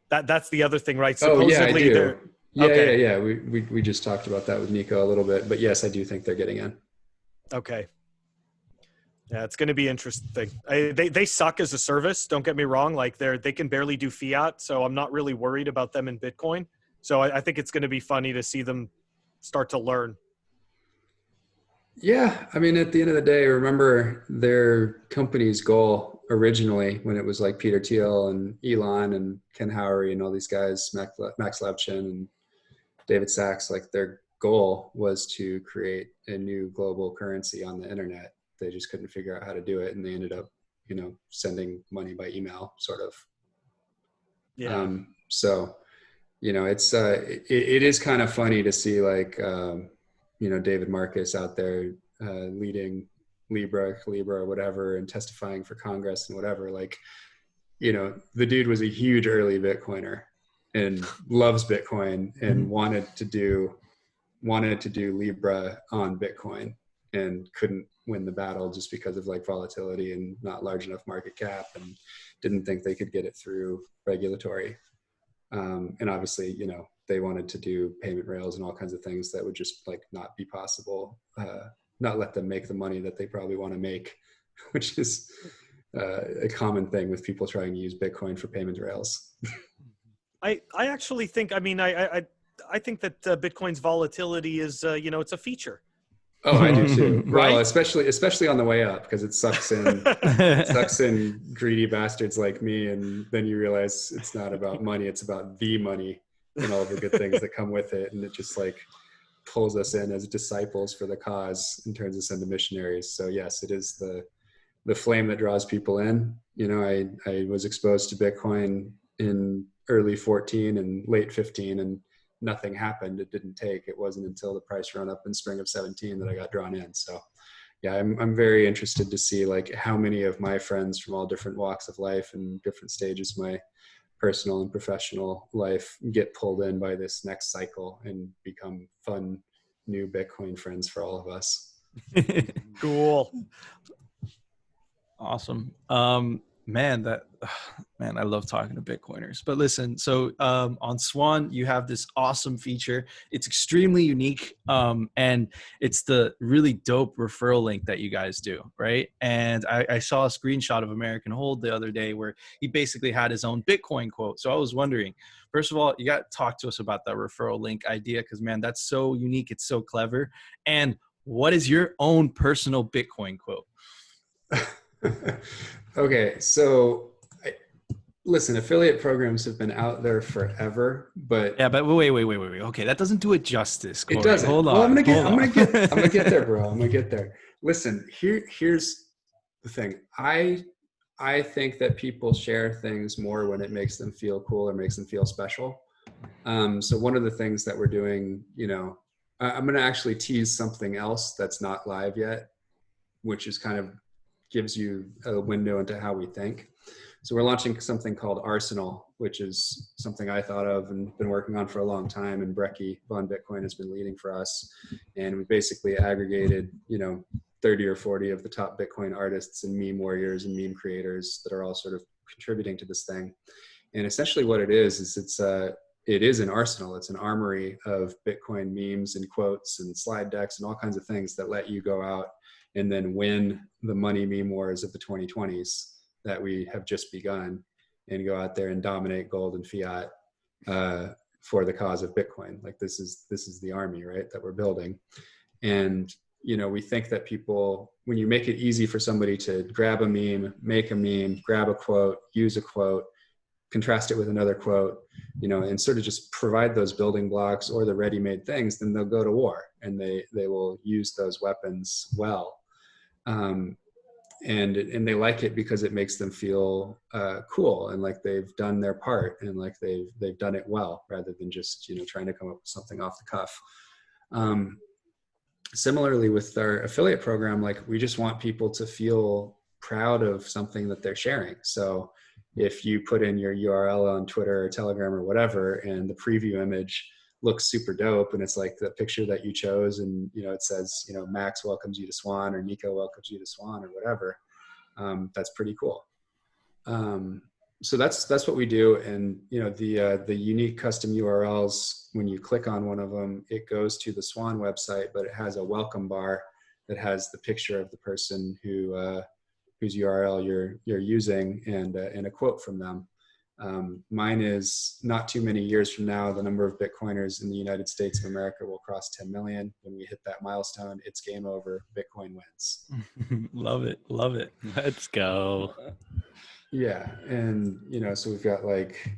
That's the other thing, right? Supposedly, I do. Yeah. We just talked about that with Nico a little bit, but yes, I do think they're getting in. Okay. Yeah, it's going to be interesting. They suck as a service. Don't get me wrong. Like they can barely do fiat, so I'm not really worried about them in Bitcoin. So I think it's going to be funny to see them start to learn. Yeah, I mean, at the end of the day, remember their company's goal originally when it was like Peter Thiel and Elon and Ken Howery and all these guys, Max Levchin and David Sachs, like their goal was to create a new global currency on the internet. They just couldn't figure out how to do it, and they ended up, sending money by email, sort of. Yeah. So, it's it is kind of funny to see like David Marcus out there leading Libra, or whatever, and testifying for Congress and whatever. Like, you know, the dude was a huge early Bitcoiner and loves Bitcoin and wanted to do Libra on Bitcoin and couldn't win the battle just because of like volatility and not large enough market cap, and didn't think they could get it through regulatory. And obviously, you know, they wanted to do payment rails and all kinds of things that would just like not be possible, not let them make the money that they probably want to make, which is a common thing with people trying to use Bitcoin for payment rails. I actually think, I mean, I think that Bitcoin's volatility is, you know, it's a feature. Oh, I do too. Right? Well, especially on the way up, because it sucks in greedy bastards like me, and then you realize it's not about money; it's about the money and all the good things that come with it, and it just like pulls us in as disciples for the cause and turns us into missionaries. So yes, it is the flame that draws people in. You know, I was exposed to Bitcoin in early 14 and late 15, and nothing happened. It didn't take. It wasn't until the price run up in spring of 17 that I got drawn in. So yeah, I'm very interested to see like how many of my friends from all different walks of life and different stages of my personal and professional life get pulled in by this next cycle and become fun new Bitcoin friends for all of us. Cool. Awesome. Man, I love talking to Bitcoiners. But listen, so on Swann, you have this awesome feature. It's extremely unique, and it's the really dope referral link that you guys do, right? And I saw a screenshot of American Hold the other day where he basically had his own Bitcoin quote. So I was wondering, first of all, you got to talk to us about that referral link idea, because man, that's so unique. It's so clever. And what is your own personal Bitcoin quote? Okay, so listen, affiliate programs have been out there forever, but yeah, but wait. Okay, that doesn't do it justice, Cory. It doesn't. Hold on. Well, I'm gonna get there, bro. I'm gonna get there. Listen, here's the thing. I think that people share things more when it makes them feel cool or makes them feel special. So one of the things that we're doing, you know, I'm gonna actually tease something else that's not live yet, which is kind of gives you a window into how we think. So we're launching something called Arsenal, which is something I thought of and been working on for a long time. And Brecky Von Bitcoin has been leading for us. And we basically aggregated, you know, 30 or 40 of the top Bitcoin artists and meme warriors and meme creators that are all sort of contributing to this thing. And essentially what it is it is an arsenal. It's an armory of Bitcoin memes and quotes and slide decks and all kinds of things that let you go out and then win the money meme wars of the 2020s that we have just begun, and go out there and dominate gold and fiat for the cause of Bitcoin. Like this is the army, right, that we're building. And, you know, we think that people, when you make it easy for somebody to grab a meme, make a meme, grab a quote, use a quote, contrast it with another quote, you know, and sort of just provide those building blocks or the ready-made things, then they'll go to war and they will use those weapons well. And they like it because it makes them feel cool and like they've done their part and like they've done it well, rather than just, you know, trying to come up with something off the cuff. Similarly with our affiliate program, like we just want people to feel proud of something that they're sharing. So if you put in your URL on Twitter or Telegram or whatever, and the preview image looks super dope, and it's like the picture that you chose, and, you know, it says, you know, Max welcomes you to Swann, or Nico welcomes you to Swann, or whatever, that's pretty cool. So that's what we do. And, you know, the unique custom URLs, when you click on one of them, it goes to the Swann website, but it has a welcome bar that has the picture of the person whose URL you're using, and a quote from them. Mine is, not too many years from now, the number of Bitcoiners in the United States of America will cross 10 million. When we hit that milestone, it's game over. Bitcoin wins. Love it. Let's go. Yeah. And, you know, so we've got like,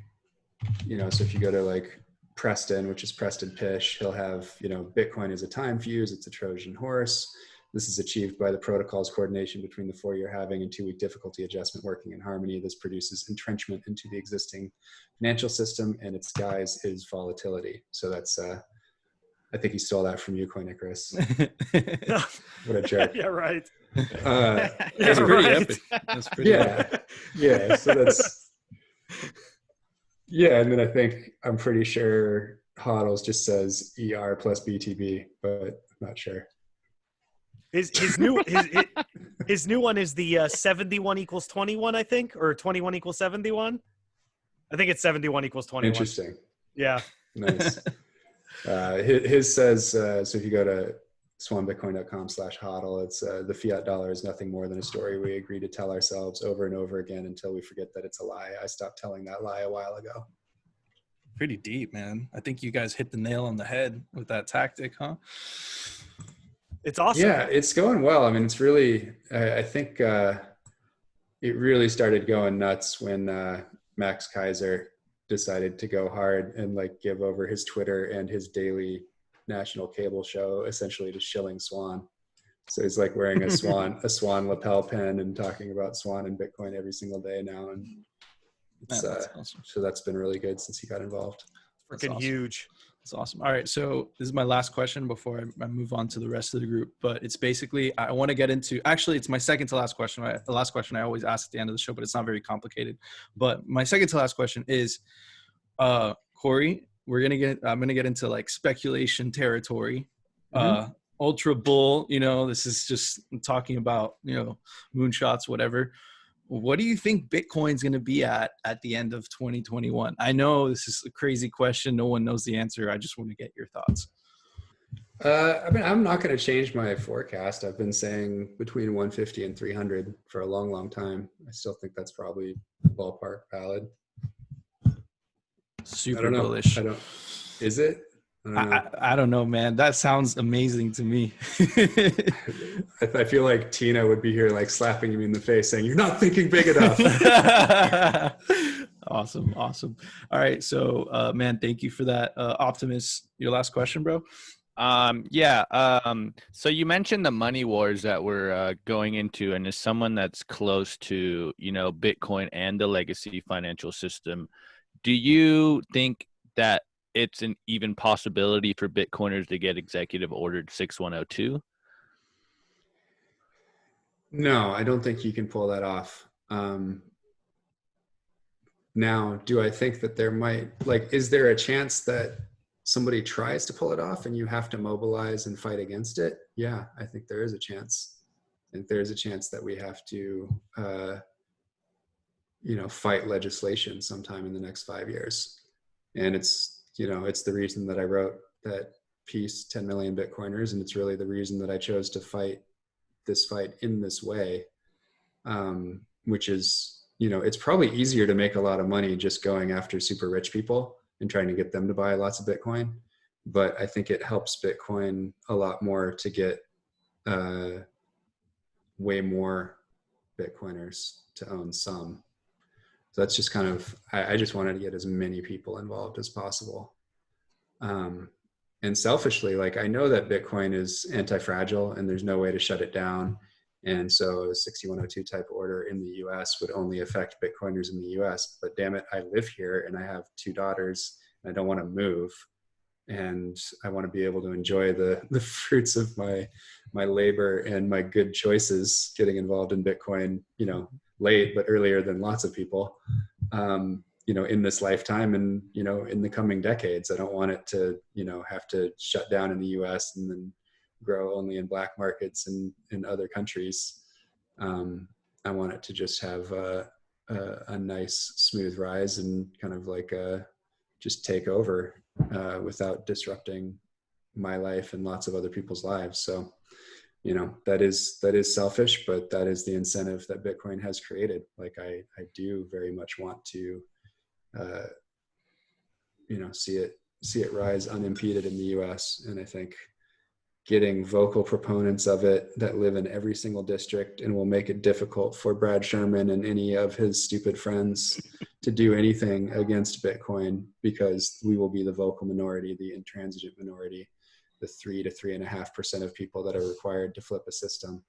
you know, so if you go to like Preston, which is Preston Pish, he'll have, you know, Bitcoin is a time fuse. It's a Trojan horse. This is achieved by the protocol's coordination between the 4-year halving and 2-week difficulty adjustment working in harmony. This produces entrenchment into the existing financial system, and its guise is volatility. So that's I think he stole that from you, Coin Icarus. What a jerk. Yeah, right. That's Yeah, pretty right. epic. That's pretty epic. Yeah. So that's, yeah. And then I'm pretty sure Hodls just says ER plus BTB, but I'm not sure. His new one is the 71 equals 21, I think, or 21 equals 71. I think it's 71 equals 21. Interesting. Yeah. Nice. His says, so if you go to swanbitcoin.com/hodl, it's the fiat dollar is nothing more than a story we agree to tell ourselves over and over again until we forget that it's a lie. I stopped telling that lie a while ago. Pretty deep, man. I think you guys hit the nail on the head with that tactic, huh? It's awesome. Yeah, it's going well. I mean, it's really, I think it really started going nuts when Max Kaiser decided to go hard and like give over his Twitter and his daily national cable show essentially to shilling Swan. So he's like wearing a Swan lapel pin and talking about Swan and Bitcoin every single day now. And it's, that's awesome. So that's been really good since he got involved. Freaking awesome. Huge. That's awesome. All right. So this is my last question before I move on to the rest of the group, but it's basically, I want to get into, actually it's my second to last question. The last question I always ask at the end of the show, but it's not very complicated. But my second to last question is, Cory, I'm going to get into like speculation territory. Ultra bull, this is just talking about, moonshots, whatever. What do you think Bitcoin's going to be at the end of 2021? I know this is a crazy question. No one knows the answer. I just want to get your thoughts. I mean, I'm not going to change my forecast. I've been saying between 150 and 300 for a long, long time. I still think that's probably ballpark valid. Super bullish. Is it? I don't know, man. That sounds amazing to me. I feel like Tina would be here like slapping you in the face saying, you're not thinking big enough. Awesome. All right. So, man, thank you for that. Optimus, your last question, bro? So you mentioned the money wars that we're going into, and as someone that's close to, Bitcoin and the legacy financial system, do you think that it's an even possibility for Bitcoiners to get executive ordered 6102? No, I don't think you can pull that off. Now, do I think that there might, is there a chance that somebody tries to pull it off and you have to mobilize and fight against it? Yeah, I think there is a chance. I think there's a chance that we have to, fight legislation sometime in the next 5 years. And it's the reason that I wrote that piece, 10 million Bitcoiners. And it's really the reason that I chose to fight this fight in this way, which is, it's probably easier to make a lot of money just going after super rich people and trying to get them to buy lots of Bitcoin. But I think it helps Bitcoin a lot more to get way more Bitcoiners to own some. So that's just kind of, I just wanted to get as many people involved as possible. And selfishly, I know that Bitcoin is anti-fragile and there's no way to shut it down. And so a 6102 type order in the US would only affect Bitcoiners in the US. But damn it, I live here and I have 2 daughters and I don't want to move. And I want to be able to enjoy the fruits of my labor and my good choices getting involved in Bitcoin, late, but earlier than lots of people, in this lifetime and, in the coming decades. I don't want it to, have to shut down in the US and then grow only in black markets and in other countries. I want it to just have a nice smooth rise and kind of just take over without disrupting my life and lots of other people's lives. So, that is selfish, but that is the incentive that Bitcoin has created. I do very much want to, see it rise unimpeded in the US. And I think getting vocal proponents of it that live in every single district and will make it difficult for Brad Sherman and any of his stupid friends to do anything against Bitcoin, because we will be the vocal minority, the intransigent minority, the 3 to 3.5% of people that are required to flip a system.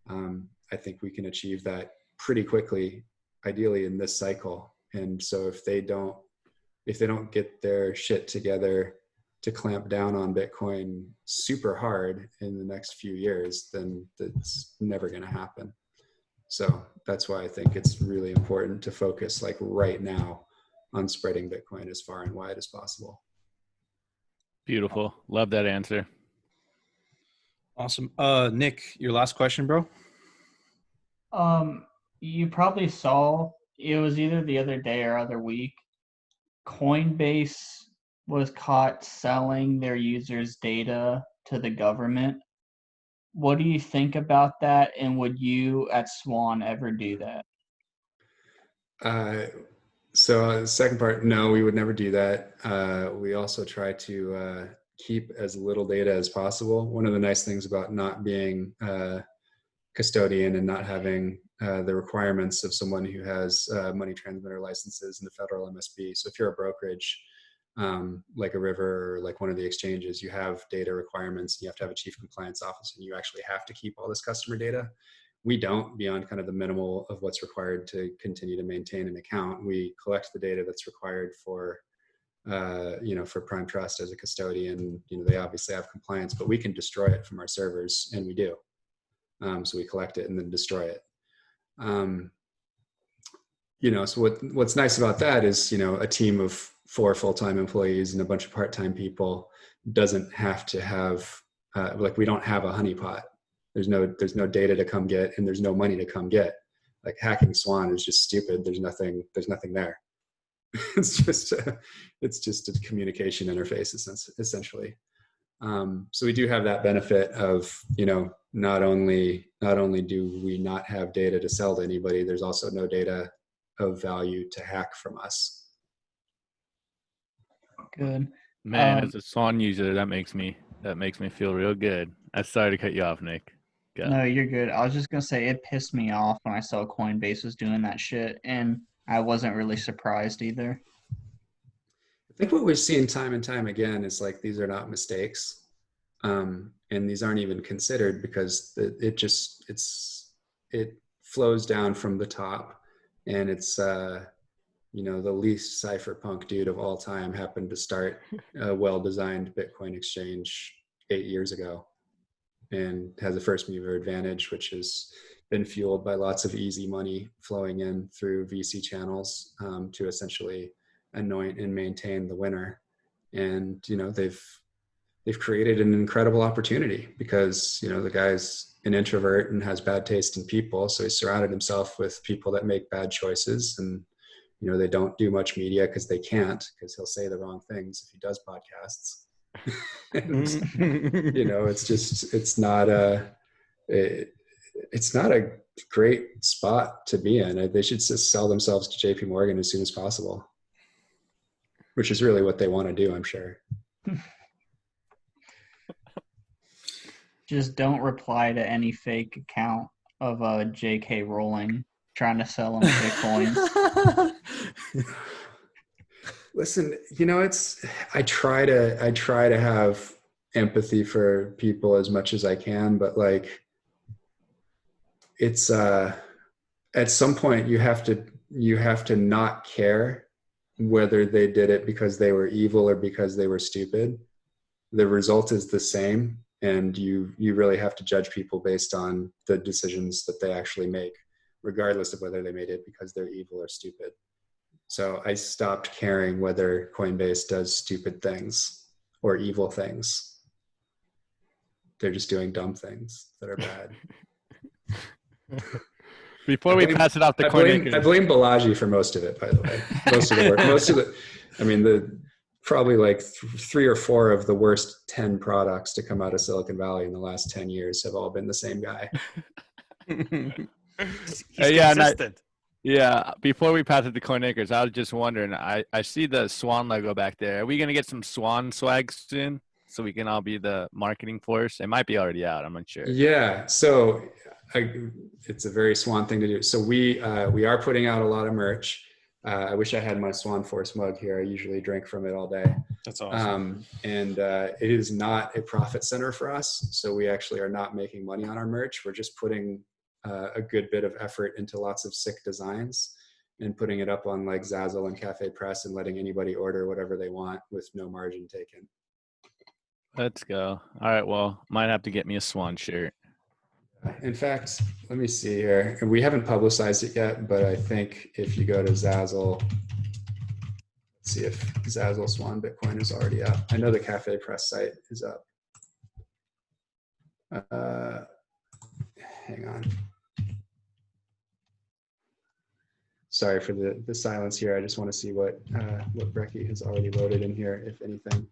I think we can achieve that pretty quickly, ideally in this cycle. And so if they don't get their shit together to clamp down on Bitcoin super hard in the next few years, then that's never going to happen. So that's why I think it's really important to focus like right now on spreading Bitcoin as far and wide as possible. Beautiful. Love that answer. Awesome. Nick, your last question, bro. You probably saw, it was either the other day or other week, Coinbase was caught selling their users' data to the government. What do you think about that? And would you at Swann ever do that? So the second part, no, we would never do that. We also try to keep as little data as possible. One of the nice things about not being custodian and not having the requirements of someone who has money transmitter licenses in the federal MSB. So if you're a brokerage, like a River or like one of the exchanges, you have data requirements. You have to have a chief compliance officer, and you actually have to keep all this customer data. We don't, beyond kind of the minimal of what's required to continue to maintain an account. We collect the data that's required for, for Prime Trust as a custodian. They obviously have compliance, but we can destroy it from our servers, and we do. So we collect it and then destroy it. So what's nice about that is, a team of 4 full-time employees and a bunch of part-time people doesn't have to have, we don't have a honeypot. There's no data to come get, and there's no money to come get. Like hacking Swann is just stupid. There's nothing there. It's just a communication interface essentially. So we do have that benefit of, not only do we not have data to sell to anybody, there's also no data of value to hack from us. Good. Man, as a Swann user, that makes me feel real good. I'm sorry to cut you off, Nick. Go. No, you're good. I was just gonna say it pissed me off when I saw Coinbase was doing that shit, and I wasn't really surprised either. I think what we've seen time and time again is like these are not mistakes, and these aren't even considered because it flows down from the top, and it's the least cypherpunk dude of all time happened to start a well-designed Bitcoin exchange 8 years ago, and has a first mover advantage, which has been fueled by lots of easy money flowing in through VC channels to essentially anoint and maintain the winner. And they've created an incredible opportunity because the guy's an introvert and has bad taste in people, so he surrounded himself with people that make bad choices, and they don't do much media because they can't, because he'll say the wrong things if he does podcasts. And, it's not a great spot to be in. They should just sell themselves to JP Morgan as soon as possible, which is really what they want to do, I'm sure. Just don't reply to any fake account of JK Rowling trying to sell them Bitcoins. Listen, I try to have empathy for people as much as I can, but it's at some point you have to not care whether they did it because they were evil or because they were stupid. The result is the same, and you really have to judge people based on the decisions that they actually make, regardless of whether they made it because they're evil or stupid. So I stopped caring whether Coinbase does stupid things or evil things. They're just doing dumb things that are bad. Before we pass it off to I blame Balaji for most of it, by the way. Most of the probably 3 or 4 of the worst 10 products to come out of Silicon Valley in the last 10 years have all been the same guy. He's consistent. Yeah, before we pass it to CoinAkers, I was just wondering, I see the Swann logo back there. Are we going to get some Swann swag soon so we can all be the marketing force? It might be already out. I'm not sure. Yeah, so it's a very Swann thing to do. So we are putting out a lot of merch. I wish I had my Swann Force mug here. I usually drink from it all day. That's awesome. And it is not a profit center for us. So we actually are not making money on our merch. We're just putting a good bit of effort into lots of sick designs and putting it up on Zazzle and Cafe Press and letting anybody order whatever they want with no margin taken. Let's go. All right. Well, might have to get me a Swan shirt. In fact, let me see here. And we haven't publicized it yet, but I think if you go to Zazzle, let's see if Zazzle Swan Bitcoin is already up. I know the Cafe Press site is up. Hang on. Sorry for the silence here. I just want to see what Brecky has already loaded in here, if anything.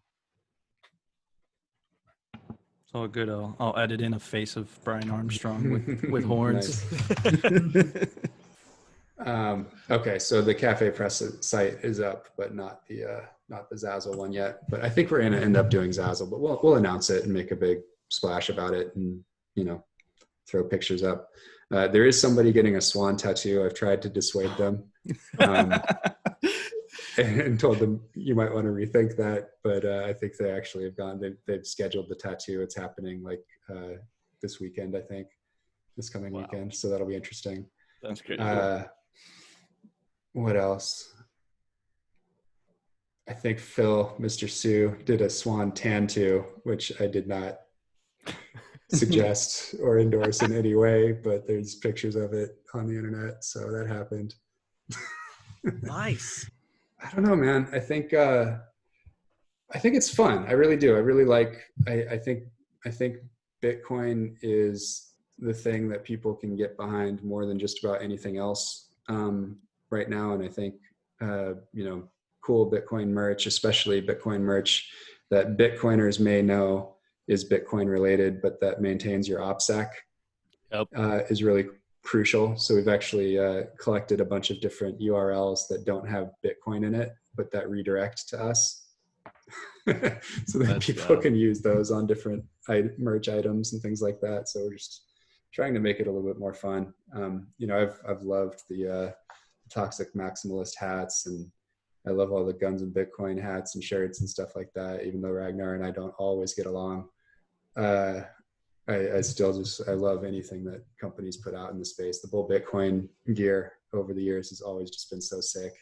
It's all good. I'll edit in a face of Brian Armstrong with horns. Okay, so the Cafe Press site is up, but not the Zazzle one yet. But I think we're going to end up doing Zazzle, but we'll announce it and make a big splash about it, and throw pictures up. There is somebody getting a swan tattoo. I've tried to dissuade them and told them you might want to rethink that, but I think they actually have gone. They've scheduled the tattoo. It's happening like this weekend, I think, this coming weekend. So that'll be interesting. That's crazy. What else? I think Phil, Mr. Sue, did a swan tattoo, which I did not suggest or endorse in any way, but there's pictures of it on the internet, so that happened. Nice. I don't know, man. I think it's fun. I really do. I really like. I think Bitcoin is the thing that people can get behind more than just about anything else right now. And I think cool Bitcoin merch, especially Bitcoin merch that Bitcoiners may know is Bitcoin related, but that maintains your OPSEC, is really crucial. So we've actually collected a bunch of different URLs that don't have Bitcoin in it, but that redirect to us. So that people can use those on different merch items and things like that. So we're just trying to make it a little bit more fun. I've loved the toxic maximalist hats, and I love all the guns and Bitcoin hats and shirts and stuff like that, even though Ragnar and I don't always get along. I still I love anything that companies put out in the space. The Bull Bitcoin gear over the years has always just been so sick.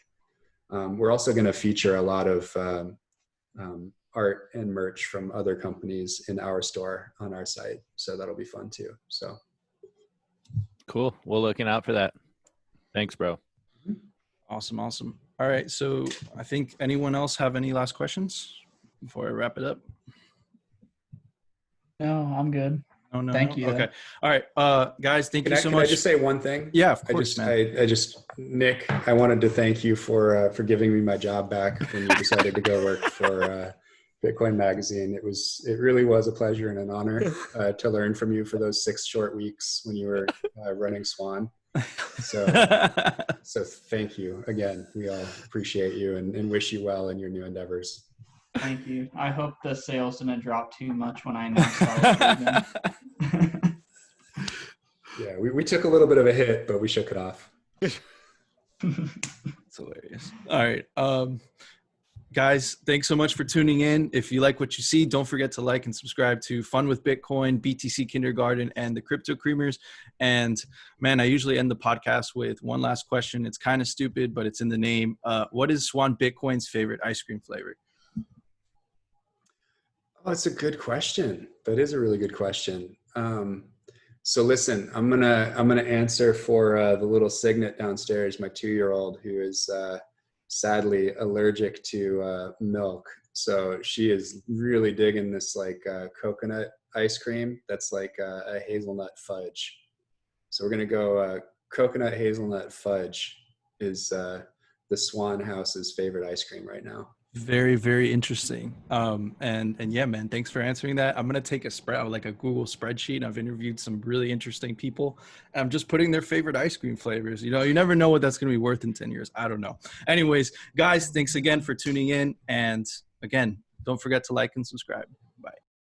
We're also going to feature a lot of art and merch from other companies in our store on our site. So that'll be fun too. So cool. We're looking out for that. Thanks, bro. Awesome. All right. So I think anyone else have any last questions before I wrap it up? No, I'm good. Oh, no. Thank you. Okay. All right. Guys, thank you so much. Can I just say one thing? Yeah, of course, man. Nick, I wanted to thank you for giving me my job back when you decided to go work for Bitcoin Magazine. It really was a pleasure and an honor to learn from you for those 6 short weeks when you were running Swann. So thank you again. We all appreciate you and wish you well in your new endeavors. Thank you. I hope the sales didn't drop too much when I announced I was leaving. Yeah, we took a little bit of a hit, but we shook it off. It's hilarious. All right. Guys, thanks so much for tuning in. If you like what you see, don't forget to like and subscribe to Fun with Bitcoin, BTC Kindergarten, and the CryptoKreamers. And man, I usually end the podcast with one last question. It's kind of stupid, but it's in the name. What is Swan Bitcoin's favorite ice cream flavor? Oh, that's a good question. That is a really good question. So listen, I'm gonna answer for the little Signup downstairs, my 2-year-old, who is sadly allergic to milk. So she is really digging this coconut ice cream that's like a hazelnut fudge. So we're gonna go coconut hazelnut fudge is the Swan House's favorite ice cream right now. Very, very interesting. And yeah, man, thanks for answering that. I'm going to take a Google spreadsheet. I've interviewed some really interesting people. I'm just putting their favorite ice cream flavors. You never know what that's going to be worth in 10 years. I don't know. Anyways, guys, thanks again for tuning in. And again, don't forget to like and subscribe.